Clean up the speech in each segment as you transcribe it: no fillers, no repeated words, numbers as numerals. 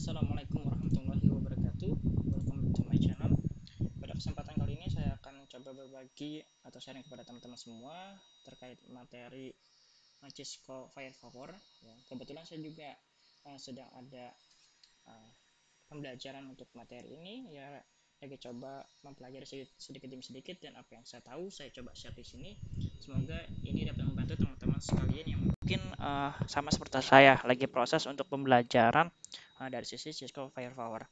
Assalamualaikum warahmatullahi wabarakatuh. Welcome to my channel. Pada kesempatan kali ini saya akan coba berbagi atau sharing kepada teman-teman semua terkait materi Cisco Firepower. Ya, kebetulan saya juga sedang ada pembelajaran untuk materi ini, ya lagi coba mempelajari sedikit demi sedikit, dan apa yang saya tahu saya coba share di sini. Semoga ini dapat membantu teman-teman sekalian yang mungkin sama seperti saya lagi proses untuk pembelajaran dari sisi Cisco Firepower.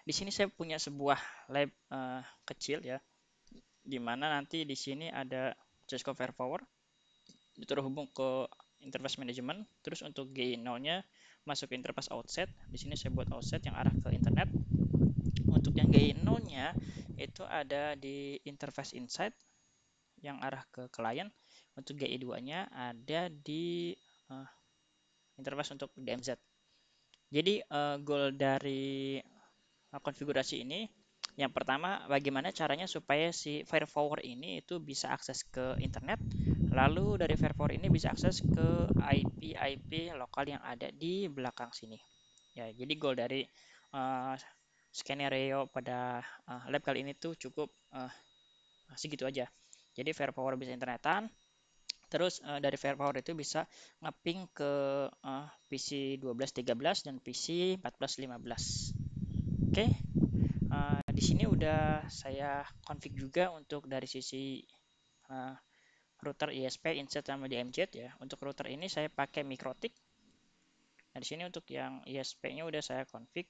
Di sini saya punya sebuah lab kecil ya, di mana nanti di sini ada Cisco Firepower terhubung ke interface management. Terus untuk gain 0-nya masuk ke interface outset. Di sini saya buat outset yang arah ke internet. Untuk yang gain 0-nya itu ada di interface inside yang arah ke client. Untuk GI 2-nya ada di interface untuk DMZ. Jadi goal dari konfigurasi ini, yang pertama bagaimana caranya supaya si Firepower ini itu bisa akses ke internet, lalu dari Firepower ini bisa akses ke IP lokal yang ada di belakang sini. Ya, jadi goal dari skenario pada lab kali ini tuh cukup segitu aja. Jadi Firepower bisa internetan, terus dari Firepower itu bisa ngeping ke PC 12.13 dan PC 14.15. Oke. Di sini udah saya config juga untuk dari sisi router ISP, Inset, sama DMZ ya. Untuk router ini saya pakai Mikrotik. Nah, di sini untuk yang ISP-nya udah saya config.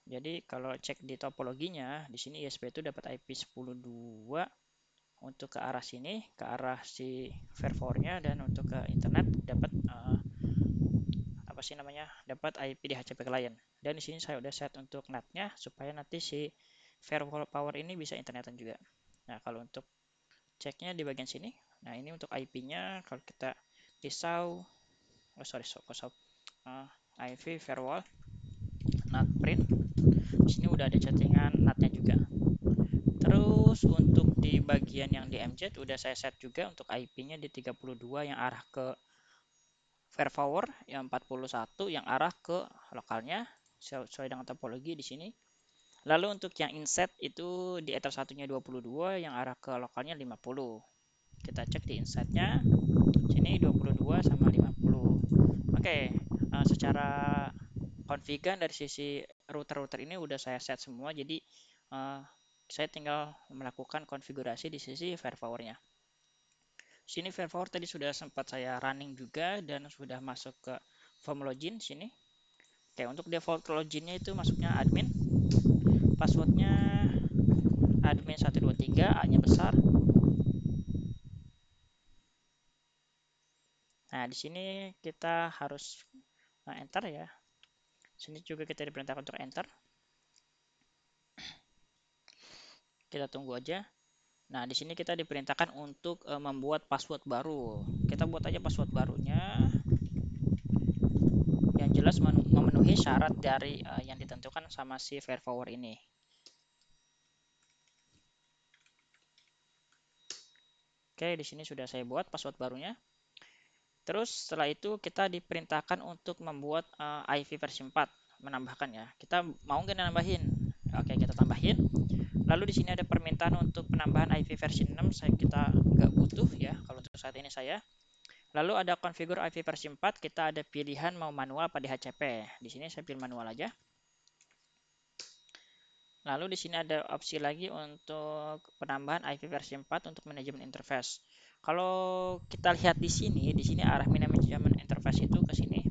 Jadi kalau cek di topologinya, di sini ISP itu dapat IP 10.2 untuk ke arah sini, ke arah si Firepower-nya, dan untuk ke internet dapat dapat IP di HCP client. Dan di sini saya udah set untuk NAT-nya supaya nanti si Firepower ini bisa internetan juga. Nah, kalau untuk ceknya di bagian sini, nah ini untuk IP-nya kalau kita risau, IP firewall NAT print. Di sini udah ada chattingan NAT-nya juga. Terus untuk di bagian yang DMZ udah saya set juga untuk IP-nya di 32 yang arah ke Firepower, yang 41 yang arah ke lokalnya sesuai dengan topologi di sini. Lalu untuk yang inset itu di ether satunya 22 yang arah ke lokalnya 50. Kita cek di insetnya sini 22 sama 50. Oke, secara konfigan dari sisi router-router ini udah saya set semua, jadi saya tinggal melakukan konfigurasi di sisi Firepower-nya. Sini Firepower tadi sudah sempat saya running juga dan sudah masuk ke form login sini. Oke, untuk default loginnya itu masuknya admin, passwordnya admin 123, A-nya besar. Nah, di sini kita harus enter ya. Sini juga kita diperintahkan untuk enter. Kita tunggu aja. Nah, di sini kita diperintahkan untuk membuat password baru. Kita buat aja password barunya yang jelas memenuhi syarat dari yang ditentukan sama si Firepower ini. Oke, di sini sudah saya buat password barunya. Terus setelah itu kita diperintahkan untuk membuat IV versi 4, menambahkan ya. Kita mau nggak nambahin? Oke, kita tambahin. Lalu di sini ada permintaan untuk penambahan IP versi 6, kita nggak butuh ya kalau untuk saat ini saya. Lalu ada konfigur IP versi 4, kita ada pilihan mau manual apa di HCP. Di sini saya pilih manual aja. Lalu di sini ada opsi lagi untuk penambahan IP versi 4 untuk manajemen interface. Kalau kita lihat di sini arah manajemen interface itu ke sini.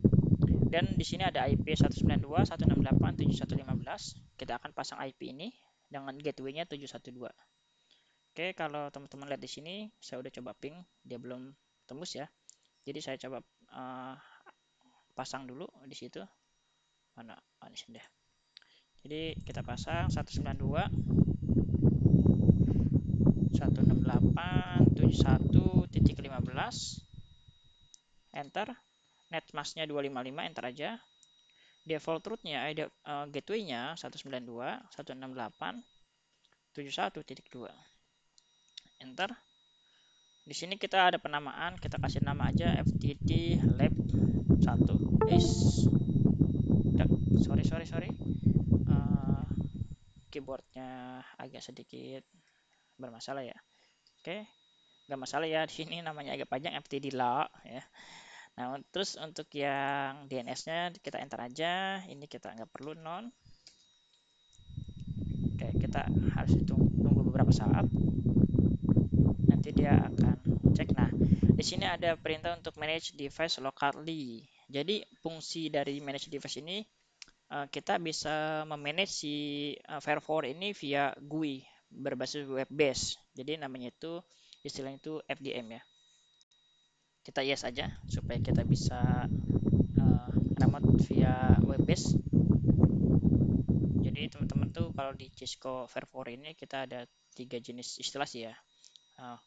Dan di sini ada IP 192.168.7115. Kita akan pasang IP ini dengan gateway-nya 712. Oke, kalau teman-teman lihat di sini, saya udah coba ping, dia belum tembus ya. Jadi saya coba pasang dulu di situ. Mana? Di sini deh. Jadi kita pasang 192.168.71.15. Enter. Netmasknya 255, enter aja. Default rootnya gateway-nya 192.168.71.2. Enter. Di sini kita ada penamaan, kita kasih nama aja FTD lab 1. sorry, uh, keyboardnya agak sedikit bermasalah ya. Oke, nggak masalah ya, di sini namanya agak panjang FTD law ya. Nah, terus untuk yang DNS-nya kita enter aja. Ini kita nggak perlu non. Oke, kita harus tunggu beberapa saat. Nanti dia akan cek. Nah, di sini ada perintah untuk manage device locally. Jadi fungsi dari manage device ini kita bisa memanage si Fire4 ini via GUI berbasis web base. Jadi namanya itu istilahnya itu FDM ya. Kita yes aja supaya kita bisa remote via web base. Jadi teman-teman tuh kalau di Cisco Fire4 ini kita ada 3 jenis istilah sih ya.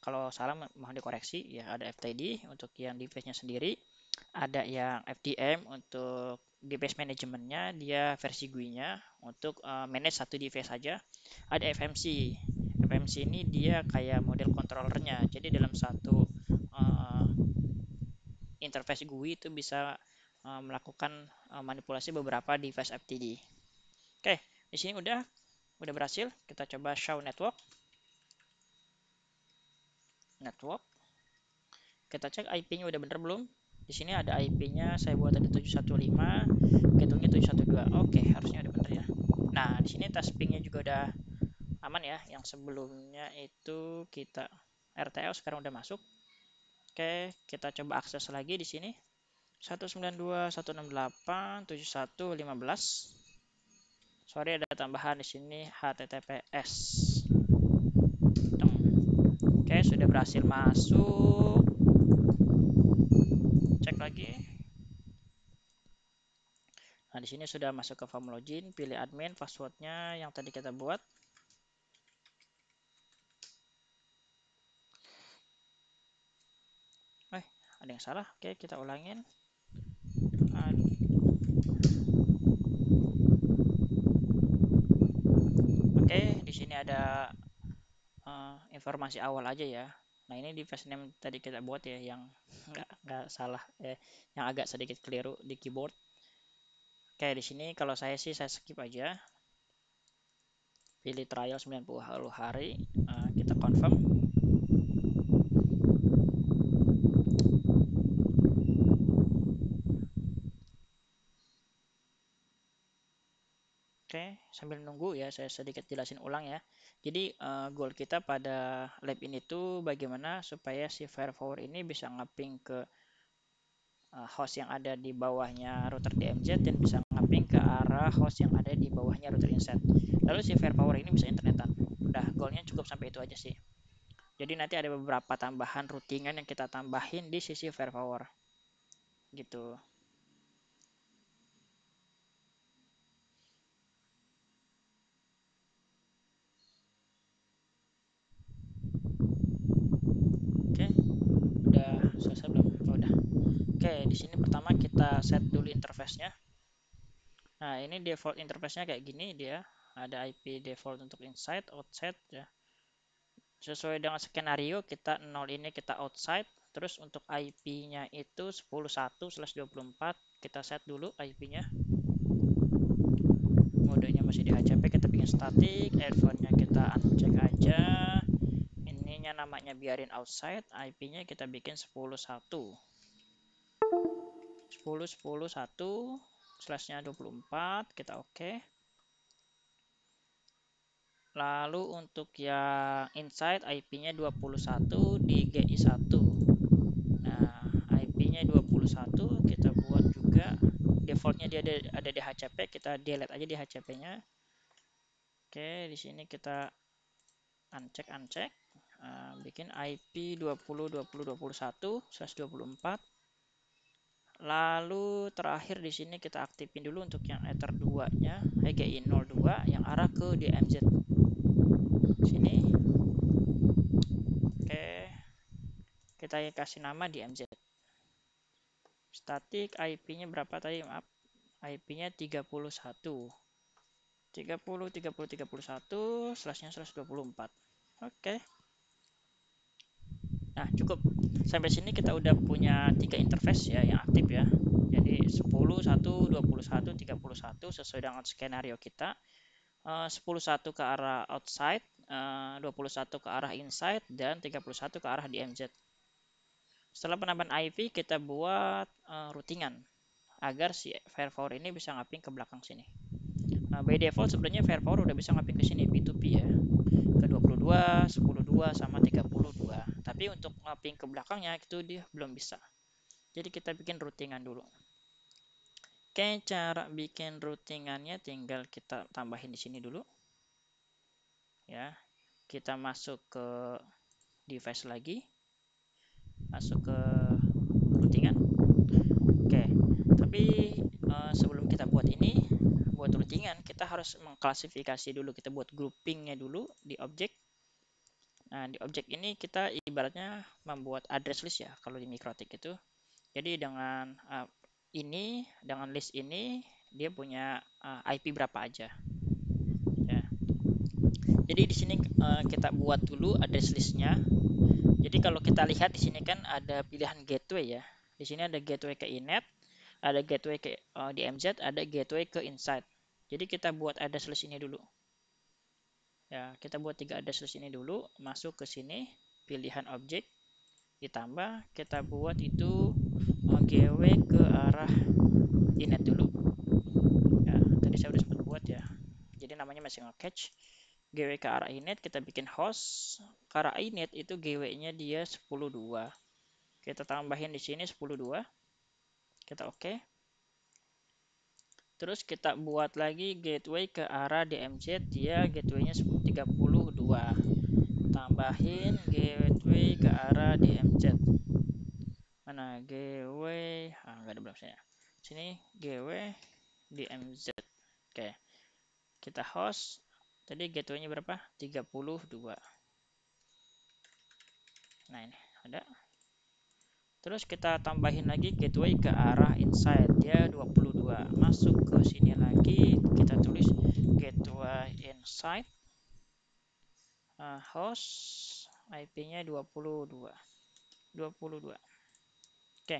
Kalau salah mohon dikoreksi ya, ada FTD untuk yang device-nya sendiri, ada yang FDM untuk device manajemennya, dia versi GUI-nya untuk manage satu device saja. Ada FMC. FMC ini dia kayak model controllernya. Jadi dalam satu uh, interface GUI itu bisa melakukan manipulasi beberapa device FTD. Oke, di sini udah berhasil. Kita coba show network. Kita cek IP-nya udah bener belum. Di sini ada IP-nya saya buat tadi 715, hitungnya 712. Oke, harusnya udah bener ya. Nah, di sini tes ping-nya juga udah aman ya. Yang sebelumnya itu kita RTL sekarang udah masuk. Oke, kita coba akses lagi di sini. 192.168.71.15. Sorry ada tambahan di sini HTTPS. Oke, sudah berhasil masuk. Cek lagi. Nah, di sini sudah masuk ke form login, pilih admin, passwordnya yang tadi kita buat. Ada yang salah. Oke, kita ulangin. Oke, di sini ada informasi awal aja ya. Nah, ini device name tadi kita buat ya, yang nggak salah, yang agak sedikit keliru di keyboard. Oke, di sini kalau saya sih saya skip aja. Pilih trial 90 hari, kita confirm. Oke, sambil nunggu ya, saya sedikit jelasin ulang ya. Jadi goal kita pada lab ini tuh bagaimana supaya si Fire4 ini bisa ngaping ke host yang ada di bawahnya router DMZ dan bisa ngaping ke arah host yang ada di bawahnya router inset. Lalu si Firepower ini bisa internetan. Udah, goalnya cukup sampai itu aja sih. Jadi nanti ada beberapa tambahan routingan yang kita tambahin di sisi Firepower. Gitu. Oke, udah selesai belum? Oh, udah. Oke, di sini pertama kita set dulu interface-nya. Nah, ini default interface-nya kayak gini dia. Ada IP default untuk inside, outside ya. Sesuai dengan skenario kita 0 ini kita outside, terus untuk IP-nya itu 10.1/24 kita set dulu IP-nya. Modenya masih di HCP, kita bikin static, earphone-nya kita uncheck aja. Ininya namanya biarin outside, IP-nya kita bikin 10.1. 10.10.1 slashnya 24, kita oke. Lalu untuk yang inside IP-nya 21 di GI1. Nah, IP-nya 21 kita buat juga defaultnya dia ada di HCP, kita delete aja di HCP-nya. Oke, di sini kita uncheck, bikin IP 20.20.21/24. Lalu terakhir di sini kita aktifin dulu untuk yang ether 2-nya, EGI 02 yang arah ke DMZ. Sini. Oke. Kita kasih nama DMZ. Static IP-nya berapa tadi? Maaf. IP-nya 31. 30 slashnya 124. Oke. Nah, cukup. Sampai sini kita udah punya 3 interface ya yang aktif ya. Jadi 10, 1, 21, 31 sesuai dengan skenario kita. 11 ke arah outside, 21 ke arah inside, dan 31 ke arah DMZ. Setelah penambahan IP, kita buat routingan agar si Firepower ini bisa ngaping ke belakang sini. By default sebenarnya Firepower udah bisa ngaping ke sini P2P ya, ke 22, 10.2 sama 32. Tapi untuk ngaping ke belakangnya itu dia belum bisa. Jadi kita bikin routingan dulu. Oke, cara bikin routingannya tinggal kita tambahin di sini dulu. Ya, kita masuk ke device lagi, masuk ke routingan. Oke, tapi sebelum kita buat ini, buat routingan, kita harus mengklasifikasi dulu. Kita buat groupingnya dulu di objek. Nah, di objek ini kita ibaratnya membuat address list ya, kalau di Mikrotik itu. Jadi dengan ini, dengan list ini, dia punya IP berapa aja. Ya. Jadi di sini kita buat dulu address listnya. Jadi kalau kita lihat di sini kan ada pilihan gateway ya. Di sini ada gateway ke inet, ada gateway ke DMZ, ada gateway ke inside. Jadi kita buat address list ini dulu. Ya, kita buat 3 address list ini dulu, masuk ke sini, pilihan objek, ditambah kita buat itu GW ke arah inet dulu. Ya, tadi saya udah sempat buat ya. Jadi namanya masih nge-catch. GW ke arah inet, kita bikin host ke arah inet itu GW-nya dia 10.2. Kita tambahin di sini 10.2. Kita oke. Terus kita buat lagi gateway ke arah DMZ, dia gateway-nya 32. Tambahin gateway ke arah DMZ. Mana gateway? Nggak ada belakangnya. Sini gateway DMZ. Oke. Kita host. Tadi gateway-nya berapa? 32. Nah, ini ada. Terus kita tambahin lagi gateway ke arah inside, dia 22. Masuk ke sini lagi, kita tulis gateway inside, host IP-nya 22. Oke.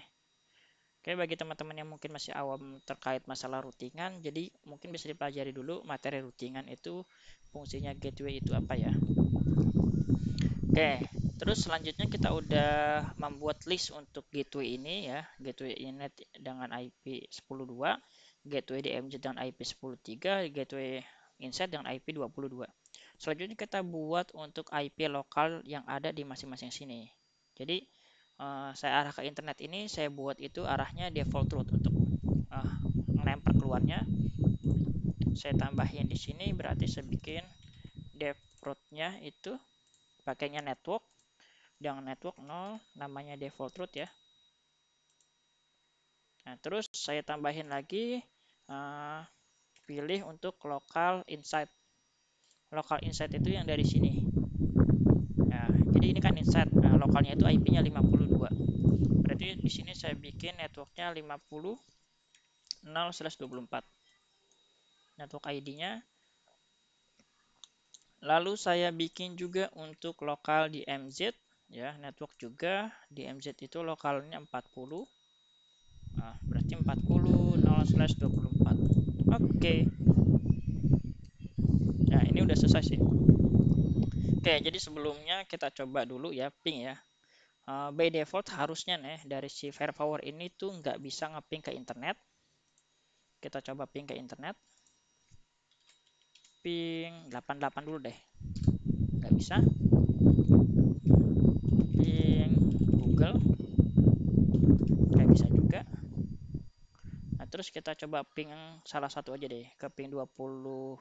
Oke, bagi teman-teman yang mungkin masih awam terkait masalah routingan, jadi mungkin bisa dipelajari dulu materi routingan itu fungsinya gateway itu apa ya. Oke, terus selanjutnya kita udah membuat list untuk gateway ini ya, gateway inet dengan IP 10.2, gateway DMZ dengan IP 10.3, gateway inside dengan IP 22. Selanjutnya kita buat untuk IP lokal yang ada di masing-masing sini. Jadi saya arah ke internet ini, saya buat itu arahnya default route untuk ngelempar keluarnya. Saya tambahin di sini, berarti saya bikin default route-nya itu pakainya network. Dengan network 0, namanya default route ya. Nah, terus saya tambahin lagi pilih untuk local inside. Local inside itu yang dari sini. Nah, jadi ini kan inside, lokalnya itu IP-nya 52. Berarti di sini saya bikin networknya 50.0/24. Network ID-nya. Lalu saya bikin juga untuk lokal di MZ. Ya, network juga di MZ itu lokalnya 40. Nah, berarti 40.0/24. Oke. Nah, ini udah selesai sih. Oke, jadi sebelumnya kita coba dulu ya ping ya. By default harusnya nih dari si Firepower ini tuh nggak bisa ngeping ke internet. Kita coba ping ke internet. Ping 88 dulu deh. Nggak bisa. Ping Google. Nggak bisa juga. Nah, terus kita coba ping salah satu aja deh, ke ping 22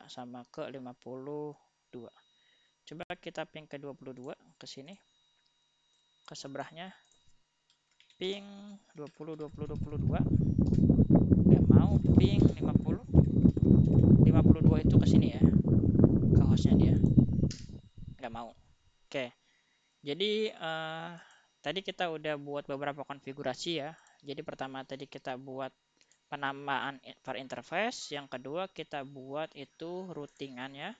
sama ke 52. Coba kita ping ke 22 ke sini. Ke sebelahnya ping 20 20 22. Nggak mau ping 50. 52 itu ke sini ya. Ke hostnya dia. Nggak mau. Oke. Jadi tadi kita udah buat beberapa konfigurasi ya. Jadi pertama tadi kita buat penamaan per interface, yang kedua kita buat itu routingannya.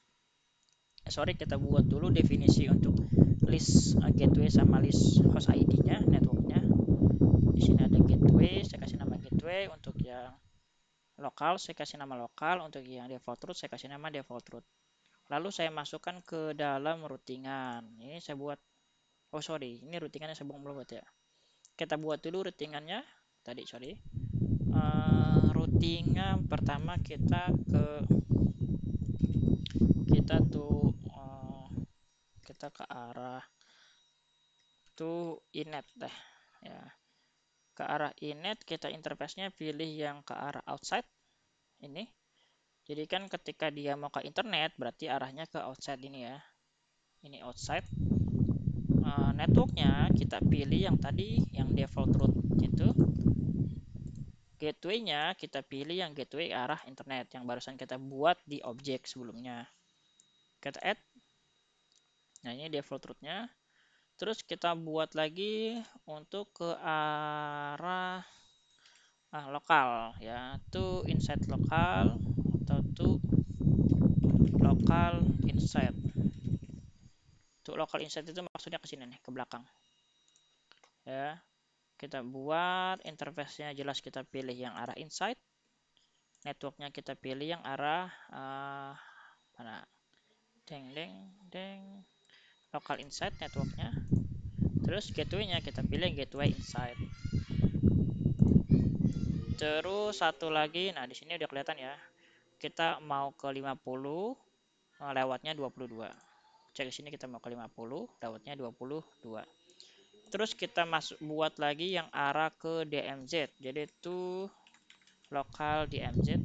Sorry, kita buat dulu definisi untuk list gateway sama list host ID-nya, networknya. Di sini ada gateway, saya kasih nama gateway. Untuk yang lokal saya kasih nama lokal, untuk yang default root saya kasih nama default root. Lalu saya masukkan ke dalam routingan. Ini saya buat, oh sorry, ini routingannya saya belum buat ya. Kita buat dulu routingannya tadi, sorry. Routingan pertama kita ke arah to inet deh ya. Ke arah inet kita interface-nya pilih yang ke arah outside ini. Jadi kan ketika dia mau ke internet berarti arahnya ke outside ini ya. Ini outside. Networknya kita pilih yang tadi yang default root itu. Gateway-nya kita pilih yang gateway arah internet yang barusan kita buat di objek sebelumnya. Kita add. Nah, ini default root-nya. Terus kita buat lagi untuk ke arah lokal ya, to inside lokal atau to local inside. To local inside itu maksudnya ke sini nih, ke belakang. Ya. Kita buat interface-nya jelas, kita pilih yang arah inside. Networknya kita pilih yang arah mana? Deng. Local inside networknya. Terus gateway-nya kita pilih gateway inside. Terus satu lagi, nah di sini udah kelihatan ya. Kita mau ke 50, lewatnya 22. Cek di sini kita mau ke 50, lewatnya 22. Terus kita buat lagi yang arah ke DMZ. Jadi itu lokal DMZ.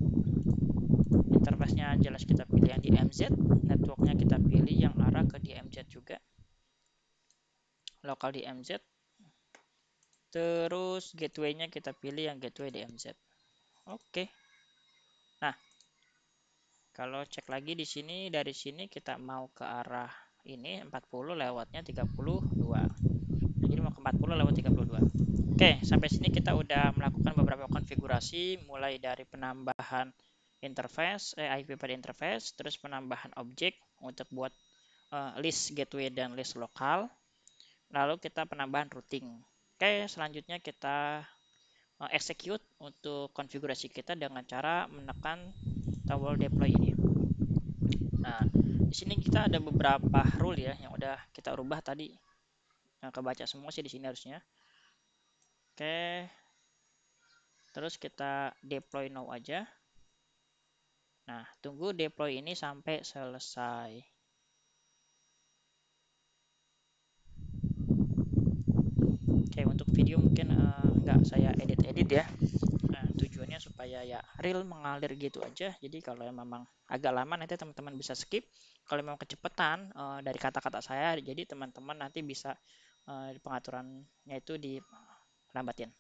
Interface-nya jelas kita pilih yang DMZ. Networknya kita pilih yang arah ke DMZ juga. Lokal DMZ. Terus gateway-nya kita pilih yang gateway DMZ. Oke. Nah, kalau cek lagi di sini, dari sini kita mau ke arah ini 40, lewatnya 32. Jadi mau ke 40 lewat 32. Oke, sampai sini kita udah melakukan beberapa konfigurasi, mulai dari penambahan interface, IP pada interface, terus penambahan objek untuk buat list gateway dan list lokal. Lalu kita penambahan routing. Oke, selanjutnya kita execute untuk konfigurasi kita dengan cara menekan tombol deploy ini. Nah, di sini kita ada beberapa rule ya yang udah kita rubah tadi. Yang kebaca semua sih di sini harusnya. Oke. Terus kita deploy now aja. Nah, tunggu deploy ini sampai selesai. Oke, untuk video mungkin nggak saya edit-edit ya. Nah, tujuannya supaya ya real mengalir gitu aja. Jadi kalau memang agak lama nanti teman-teman bisa skip. Kalau memang kecepatan dari kata-kata saya, jadi teman-teman nanti bisa pengaturannya itu dilambatin.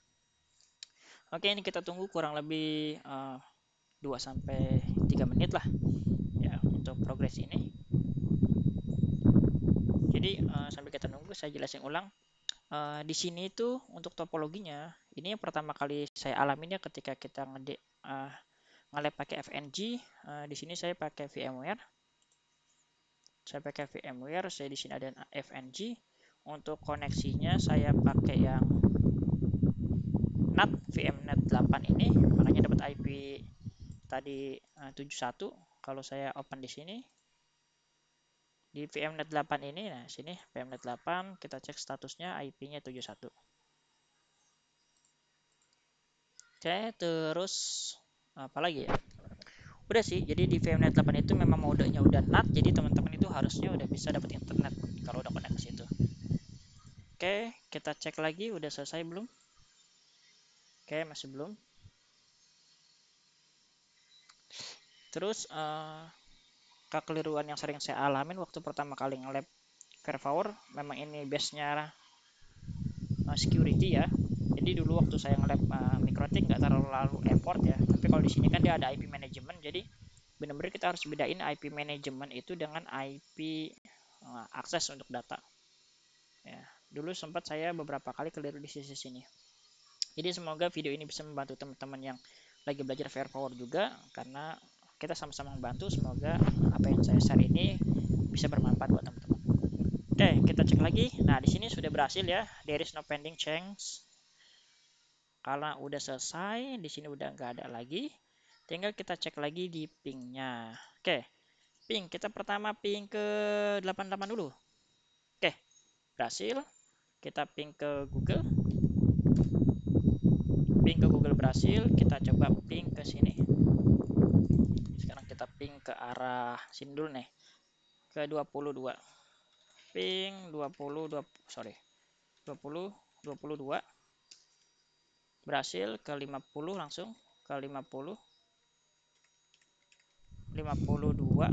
Oke, ini kita tunggu kurang lebih 2-3 menit lah ya untuk progres ini. Jadi sambil kita nunggu, saya jelasin ulang. Di sini itu untuk topologinya, ini yang pertama kali saya alamin ya ketika kita nge-lab pakai FNG. Di sini saya pakai VMware. Saya di sini ada FNG. Untuk koneksinya saya pakai yang NAT VMNet 8 ini, makanya dapat IP tadi 71. Kalau saya open di sini di VMNet 8 ini, nah sini VMNet 8, kita cek statusnya IP-nya 71. Oke, terus apa lagi ya? Udah sih, jadi di VMNet 8 itu memang modenya udah NAT, jadi teman-teman itu harusnya udah bisa dapat internet kalau udah connect ke situ. Oke, kita cek lagi udah selesai belum? Oke, masih belum. Terus kekeliruan yang sering saya alamin waktu pertama kali nge-lab Verpower, memang ini base-nya security ya. Jadi dulu waktu saya nge-lab Mikrotik nggak terlalu effort ya, tapi kalau di sini kan dia ada IP management, jadi benar-benar kita harus bedain IP management itu dengan IP akses untuk data. Ya, dulu sempat saya beberapa kali keliru di sisi sini. Jadi semoga video ini bisa membantu teman-teman yang lagi belajar Verpower juga, karena kita sama-sama membantu. Semoga apa yang saya share ini bisa bermanfaat buat teman-teman. Oke, kita cek lagi. Nah, di sini sudah berhasil ya. There is no pending change. Kalau udah selesai, di sini udah nggak ada lagi. Tinggal kita cek lagi di pingnya. Oke, ping. Kita pertama ping ke 88 dulu. Oke, berhasil. Kita ping ke Google. Ping ke Google berhasil. Kita coba ping ke sini. Sekarang kita ping ke arah sini dulu nih. Ke 22. Ping 20, sorry. 20, 22. Berhasil ke 50 langsung. Ke 50. 52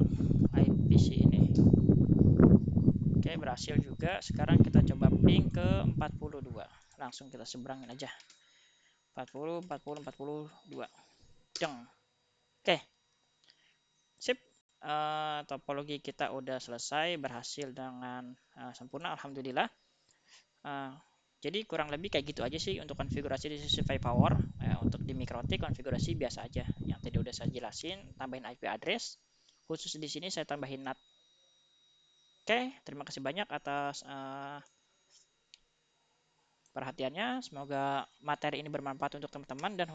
IPC ini. Oke, berhasil juga. Sekarang kita coba ping ke 42. Langsung kita seberangin aja. 40, 40, 42. Deng. Oke. Sip. Topologi kita udah selesai, berhasil dengan sempurna, alhamdulillah. Jadi kurang lebih kayak gitu aja sih untuk konfigurasi di CiFi Power. Untuk di MikroTik konfigurasi biasa aja. Yang tadi udah saya jelasin, tambahin IP address. Khusus di sini saya tambahin NAT. Oke, terima kasih banyak atas perhatiannya. Semoga materi ini bermanfaat untuk teman-teman dan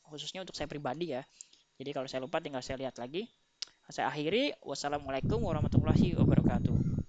khususnya untuk saya pribadi ya. Jadi kalau saya lupa tinggal saya lihat lagi. Saya akhiri. Wassalamualaikum warahmatullahi wabarakatuh.